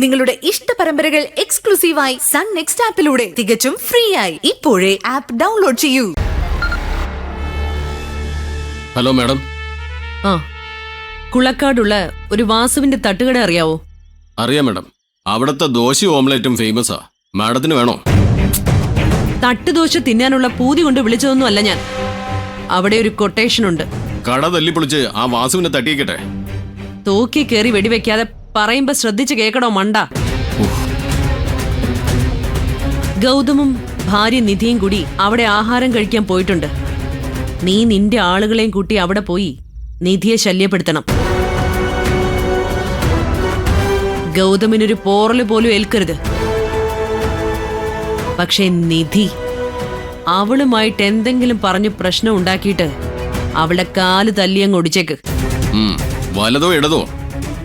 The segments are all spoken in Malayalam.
നിങ്ങളുടെ ഇഷ്ട പരമ്പരകൾ എക്സ്ക്ലൂസീവായി സൺ നെക്സ്റ്റ് ആപ്പിലൂടെ തികച്ചും ഫ്രീ ആയി ഇപ്പോഴേ ആപ്പ് ഡൗൺലോഡ് ചെയ്യൂ. Hello madam. കുളക്കാടുള്ള ഒരു വാസുവിന്റെ തട്ടുകട അറിയാവോ? അറിയാം മാഡം. അവിടുത്തെ ദോശയും ഓംലെറ്റും ഫേമസാ. മാഡത്തിന് വേണോ? തട്ടുദോശ തിന്നാനുള്ള പൂതി കൊണ്ട് വിളിച്ചതൊന്നും അല്ല ഞാൻ. അവിടെ ഒരു കൊട്ടേഷൻ ഉണ്ട്. കട തല്ലിപ്പൊളിച്ച് ആ വാസുവിനെ തട്ടിയേക്കട്ടെ. തോക്കി കയറി വെടിവെക്കാതെ പറയുമ്പോ ശ്രദ്ധിച്ച് കേക്കടോ മണ്ട. ഗൗതമും ഭാര്യ നിധിയും കൂടി അവിടെ ആഹാരം കഴിക്കാൻ പോയിട്ടുണ്ട്. നീ നിന്റെ ആളുകളെയും കൂട്ടി അവിടെ പോയി നിധിയെ ശല്യപ്പെടുത്തണം. ഗൗതമിനൊരു പോറല് പോലും ഏൽക്കരുത്. പക്ഷെ നിധി അവളുമായിട്ട് എന്തെങ്കിലും പറഞ്ഞു പ്രശ്നം ഉണ്ടാക്കിയിട്ട് അവളെ കാല് തല്ലിയങ്ങ് ഒടിച്ചേക്ക്. വലതോ ഇടതോ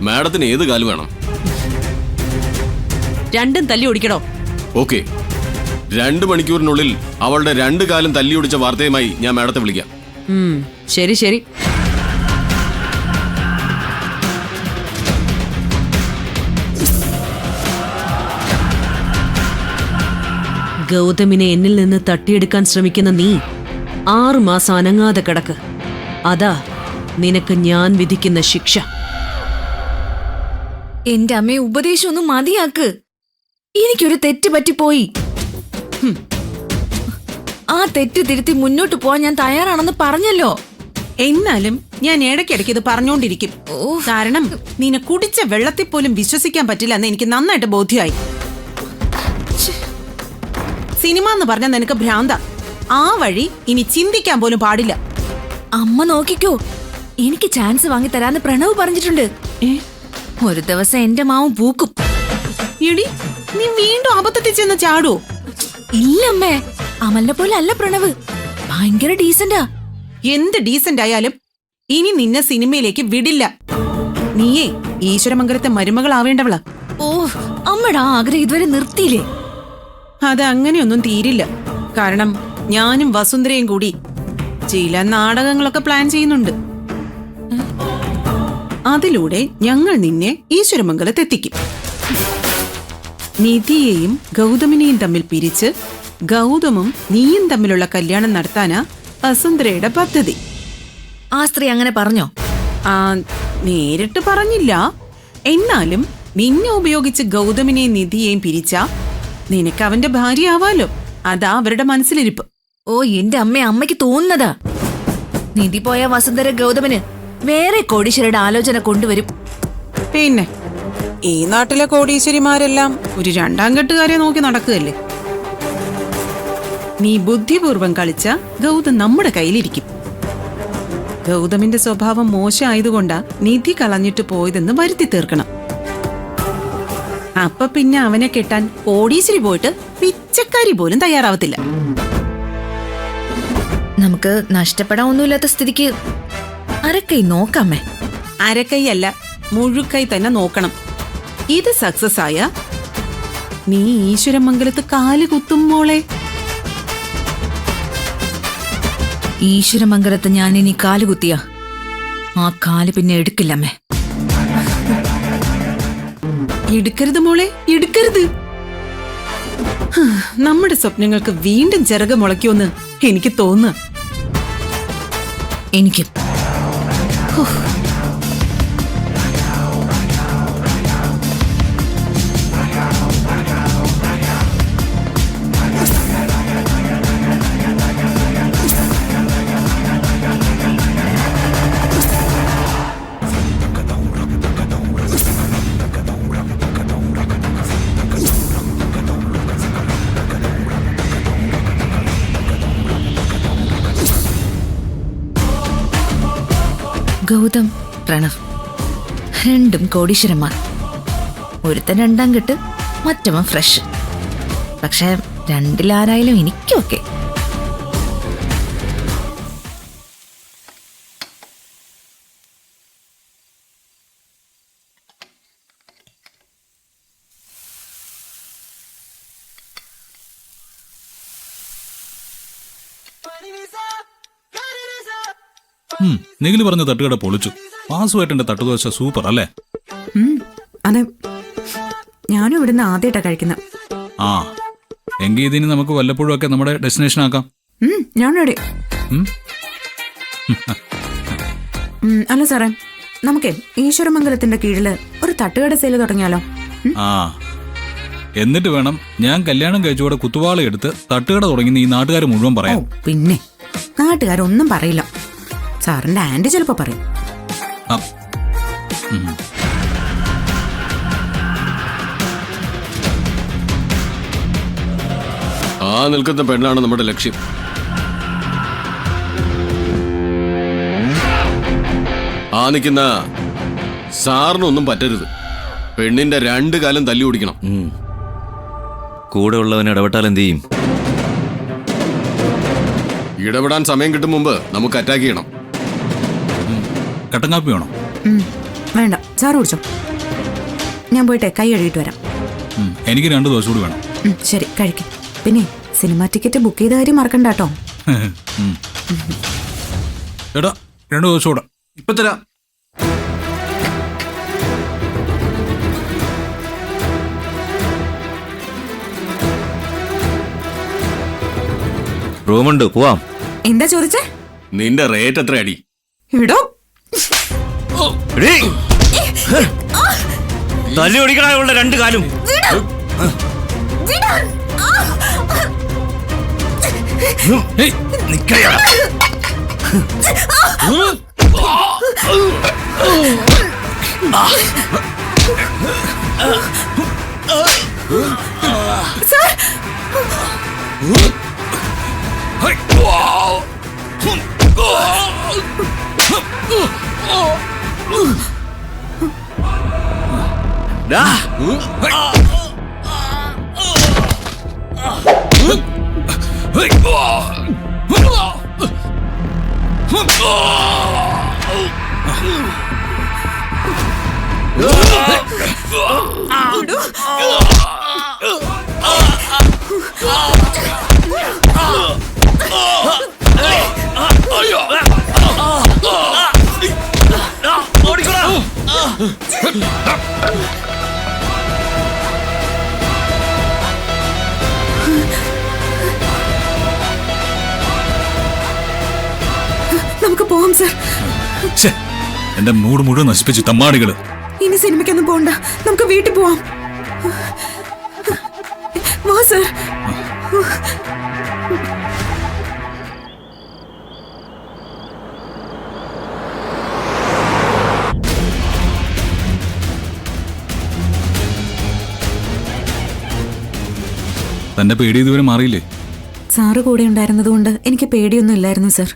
മാഡത്തിന് ഏത് കാല് വേണം? രണ്ടും തല്ലി ഒടിക്കടോ. ഓക്കെ, 2 മണിക്കൂറിനുള്ളിൽ അവളുടെ 2 കാലും തല്ലി ഒടിച്ച വാർത്തയുമായി ഞാൻ മാഡത്തെ വിളിക്കാം. ശരി ശരി. ഗൗതമിനെ എന്നിൽ നിന്ന് തട്ടിയെടുക്കാൻ ശ്രമിക്കുന്ന നീ 6 മാസം അനങ്ങാതെ കിടക്ക്. അതാ നിനക്ക് ഞാൻ വിധിക്കുന്ന ശിക്ഷ. എന്റെ അമ്മയെ ഉപദേശം ഒന്നും മതിയാക്ക്. എനിക്കൊരു തെറ്റ് പറ്റിപ്പോയി. ആ തെറ്റ് തിരുത്തി മുന്നോട്ട് പോവാൻ ഞാൻ തയ്യാറാണെന്ന് പറഞ്ഞല്ലോ. എന്നാലും ഞാൻ ഇടയ്ക്കിടയ്ക്ക് ഇത് പറഞ്ഞുകൊണ്ടിരിക്കും. കാരണം നിന്നെ കുടിച്ച വെള്ളത്തിൽ പോലും വിശ്വസിക്കാൻ പറ്റില്ല എന്ന് എനിക്ക് നന്നായിട്ട് ബോധ്യമായി. സിനിമ എന്ന് പറഞ്ഞാൽ നിനക്ക് ഭ്രാന്ത. ആ വഴി ഇനി ചിന്തിക്കാൻ പോലും പാടില്ല. അമ്മ നോക്കിക്കോ, എനിക്ക് ചാൻസ് വാങ്ങി തരാന്ന് പ്രണവ് പറഞ്ഞിട്ടുണ്ട്. ഒരു ദിവസം എന്റെ മാവും പൂക്കും. എടി, നീ വീണ്ടും അബദ്ധത്തിൽ ചെന്ന് ചാടോ? ഇല്ലമ്മേ, അമലിനെ പോലെ അല്ല പ്രണവ്. ഭയങ്കര ഡീസന്റാ. എന്ത് ഡീസന്റ് ആയാലും ഇനി നിന്നെ സിനിമയിലേക്ക് വിടില്ല. നീയേ ഈശ്വരമംഗലത്തെ മരുമകളാവേണ്ടവളാ. ഓ, അമ്മയുടെ ആ ആഗ്രഹം ഇതുവരെ നിർത്തിയില്ലേ? അത് അങ്ങനെയൊന്നും തീരില്ല. കാരണം ഞാനും വസുന്ധരയും കൂടി ചില നാടകങ്ങളൊക്കെ പ്ലാൻ ചെയ്യുന്നുണ്ട്. അതിലൂടെ ഞങ്ങൾ നിന്നെ ഈശ്വരമംഗലത്തെത്തിക്കും. നിധിയെയും ഗൗതമിനെയും തമ്മിൽ പിരിച്ച് ഗൗതമും നീയും തമ്മിലുള്ള കല്യാണം നടത്താനാ വസുന്ധരയുടെ പദ്ധതി. ആ സ്ത്രീ അങ്ങനെ പറഞ്ഞോ? നേരിട്ട് പറഞ്ഞില്ല. എന്നാലും നിന്നെ ഉപയോഗിച്ച് ഗൗതമിനെയും നിധിയെയും പിരിച്ചാ നിനക്ക് അവന്റെ ഭാര്യ ആവാലോ. അതാ അവരുടെ മനസ്സിലിരിപ്പ്. ഓ, എന്റെ അമ്മയ്ക്ക് തോന്നുന്നതാ. നിധി പോയ വസുന്ധര ഗൗതമന് വേറെ കോടീശ്വരയുടെ ആലോചന കൊണ്ടുവരും. പിന്നെ ഈ നാട്ടിലെ കോടീശ്വരിമാരെല്ലാം ഒരു 2ാം കെട്ടുകാരെ നോക്കി നടക്കുകയല്ലേ. നീ ബുദ്ധിപൂർവം കളിച്ച ഗൗതം നമ്മുടെ കയ്യിലിരിക്കും. ഗൗതമിന്റെ സ്വഭാവം മോശമായതുകൊണ്ടാ നിധി കളഞ്ഞിട്ട് പോയതെന്ന് വരുത്തി തീർക്കണം. അപ്പൊ പിന്നെ അവനെ കെട്ടാൻ കോടീശ്വരി പോയിട്ട് പിച്ചക്കാരി പോലും തയ്യാറാവത്തില്ല. നമുക്ക് നഷ്ടപ്പെടാൻ ഒന്നുമില്ലാത്ത സ്ഥിതിക്ക് അരക്കൈ നോക്കാമേ. അരക്കൈയല്ല, മുഴുക്കൈ തന്നെ നോക്കണം. ഇത് സക്സസ് ആയ നീ ഈശ്വരമംഗലത്ത് കാല് കുത്തും മോളെ. ഈശ്വരമംഗലത്ത് ഞാൻ ഇനി കാലുകുത്തിയ ആ കാല് പിന്നെ എടുക്കില്ലമ്മേ. എടുക്കരുത് മോളെ, എടുക്കരുത്. നമ്മുടെ സ്വപ്നങ്ങൾക്ക് വീണ്ടും ചിറക് മുളയ്ക്കുമെന്ന് എനിക്ക് തോന്നുക. എനിക്ക് ഗൗതം, പ്രണവ് രണ്ടും കോടീശ്വരന്മാർ. ഒരുത്തൻ 2ാം കെട്ട്, മറ്റവൻ ഫ്രഷ്. പക്ഷെ രണ്ടിലാരായാലും എനിക്കൊക്കെ. നിഖില് പറഞ്ഞ തട്ടുകട പൊളിച്ചു. വാസുവേട്ടന്റെ തട്ടുദോശ സൂപ്പർ അല്ലേ? അതെ. ഞാനും ഇവിടുന്ന് ആദ്യമായിട്ടാ കഴിക്കുന്നത്. ആ എങ്കിൽ ഇതിന് നമുക്ക് വല്ലപ്പോഴും ഒക്കെ നമ്മുടെ ഡെസ്റ്റിനേഷൻ ആക്കാം. ഞാൻ റെഡി. ഉം? അല്ല സാറേ, നമുക്കേ ഈശ്വരമംഗലത്തിന്റെ കീഴില് ഒരു തട്ടുകട സെയിൽ തുടങ്ങിയാലോ? ആ എന്നിട്ട് വേണം ഞാൻ കല്യാണം കഴിച്ചുകൂടെ കുത്തുവാള എടുത്ത് തട്ടുകട തുടങ്ങി ഈ നാട്ടുകാർ മുഴുവൻ ഓ പറയാം. പിന്നെ നാട്ടുകാരൊന്നും പറയില്ല. സാറിന്റെ ആന്റി ചിലപ്പോ പറയും. ആ, ഉം. ആ നിൽക്കുന്ന പെണ്ണാണ് നമ്മുടെ ലക്ഷ്യം. ആ നിൽക്കുന്ന സാറിനൊന്നും പറ്റരുത്. പെണ്ണിന്റെ 2 കാലം തല്ലി ഓടിക്കണം. കൂടെ ഉള്ളവൻ ഇടപെട്ടാൽ എന്ത് ചെയ്യും? ഇടപെടാൻ സമയം കിട്ടും മുമ്പ് നമുക്ക് അറ്റാക്ക് ചെയ്യണം. കട്ടൻ കാപ്പി വേണോ? വേണ്ട, സാറ് കുടിച്ചോ. ഞാൻ പോയിട്ടെ കൈ കഴുകിയിട്ട് വരാം. എനിക്ക് 2 ദോശ കൂടി വേണം. ശരി, കഴിക്കും. പിന്നെ സിനിമ ടിക്കറ്റ് ബുക്ക് ചെയ്ത കാര്യം മറക്കണ്ട കേട്ടോ. എടാ 2 ദോശ കൂടെ. ഇപ്പൊ തരാം. റൂമുണ്ട്, പോവാം. എന്താ ചോദിച്ചേ? നിന്റെ റേറ്റ് എത്ര അടി? ഇടോ തല്ലി ഓടിക്കണ 2 കാലും. ഏയ്, നിക്കയാ. ഡാ. നമുക്ക് പോവാം സാർ. ഛെ, എന്റെ മൂഡ് മുഴുവൻ നശിപ്പിച്ചു തമ്മാടികള്. ഇനി സിനിമയ്ക്കൊന്നും പോണ്ട, നമുക്ക് വീട്ടിൽ പോവാം. വാ സാർ. തന്റെ പേടി ഇതുവരെ മാറിയില്ലേ? സാറ് കൂടെ ഉണ്ടായിരുന്നതുകൊണ്ട് എനിക്ക് പേടിയൊന്നും ഇല്ലായിരുന്നു സാർ.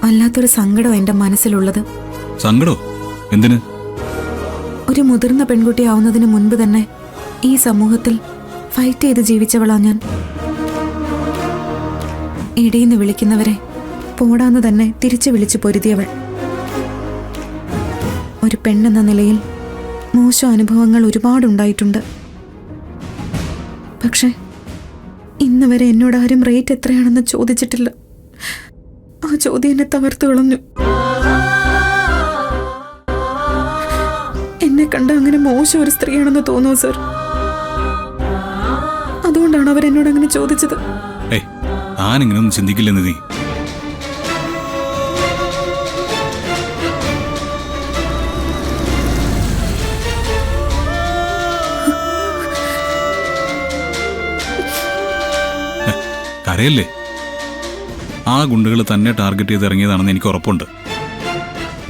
വല്ലാത്തൊരു സങ്കടം എന്റെ മനസ്സിലുള്ളത്. സങ്കടോ? എന്തിന്? ഒരു മുതിർന്ന പെൺകുട്ടിയാവുന്നതിന് മുൻപ് തന്നെ ഈ സമൂഹത്തിൽ ഫൈറ്റ് ചെയ്ത് ജീവിച്ചവളാ ഞാൻ. ഇടയിന്ന് വിളിക്കുന്നവരെ പോടാന്ന് തന്നെ തിരിച്ചു വിളിച്ചു പൊരുതിയവൾ. ഒരു പെണ്ണെന്ന നിലയിൽ മോശം അനുഭവങ്ങൾ ഒരുപാടുണ്ടായിട്ടുണ്ട്. പക്ഷെ ഇന്ന് വരെ എന്നോട് ആരും റേറ്റ് എത്രയാണെന്ന് ചോദിച്ചിട്ടില്ല. ആ ചോദ്യം എന്നെ തകർത്തു കളഞ്ഞു. എന്നെ കണ്ട അങ്ങനെ മോശം ഒരു സ്ത്രീയാണെന്ന് തോന്നുന്നു സർ. അതുകൊണ്ടാണ് അവരെന്നോട് അങ്ങനെ ചോദിച്ചത്. ഏയ്, താനിങ്ങനൊന്നും ചിന്തിക്കില്ലെന്ന് നീ. കരയല്ലേ? ആ ഗുണ്ടകൾ തന്നെ ടാർഗറ്റ് ചെയ്ത് ഇറങ്ങിയതാണെന്ന് എനിക്ക് ഉറപ്പുണ്ട്.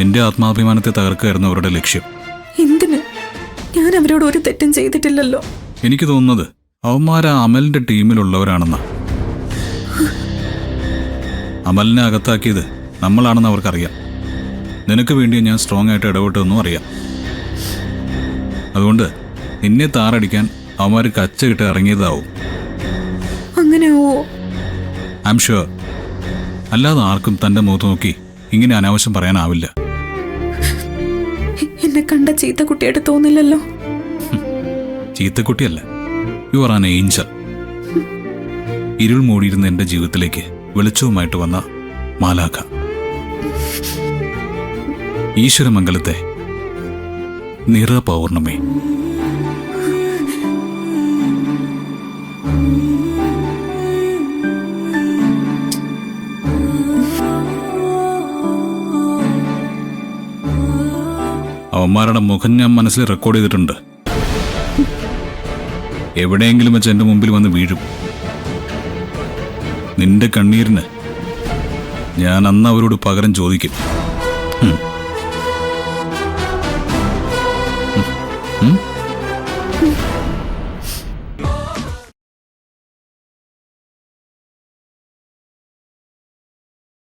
എന്റെ ആത്മാഭിമാനത്തെ തകർക്കുകയായിരുന്നു അവരുടെ ലക്ഷ്യം. എന്തിന്? ഞാൻ അവരോട് ഒരു തെറ്റും ചെയ്തിട്ടില്ലല്ലോ. എനിക്ക് തോന്നുന്നത് അവന്മാർ ആ അമലിന്റെ ടീമിലുള്ളവരാണെന്നാ. അമലിനെ അകത്താക്കിയത് നമ്മളാണെന്ന് അവർക്കറിയാം. നിനക്ക് വേണ്ടി ഞാൻ സ്ട്രോങ് ആയിട്ട് ഇടപെട്ടതെന്നും അറിയാം. അതുകൊണ്ട് നിന്നെ താറടിക്കാൻ അവന്മാർ കച്ചകിട്ട് ഇറങ്ങിയതാവും. അങ്ങനെയോ? I am sure. അല്ലാതെ ആർക്കും തന്റെ മുഖത്ത് നോക്കി ഇങ്ങനെ അനാവശ്യം പറയാനാവില്ല. എന്നെ കണ്ട ചീത്ത കുട്ടിയായിട്ട് തോന്നില്ലല്ലോ. ചീത്തക്കുട്ടിയല്ല, യു ആർ ആൻ ഏഞ്ചൽ. ഇരുൾ മൂടിയിരുന്ന എന്റെ ജീവിതത്തിലേക്ക് വെളിച്ചവുമായിട്ട് വന്ന മാലാഖ. ഈശ്വരമംഗലത്തെ നിറ പൗർണമി. അവന്മാരുടെ മുഖം ഞാൻ മനസ്സിൽ റെക്കോർഡ് ചെയ്തിട്ടുണ്ട്. എവിടെയെങ്കിലും വെച്ച് എന്റെ മുമ്പിൽ വന്ന് വീഴും. നിന്റെ കണ്ണീരിന് ഞാൻ അന്ന് അവരോട് പകരം ചോദിക്കും.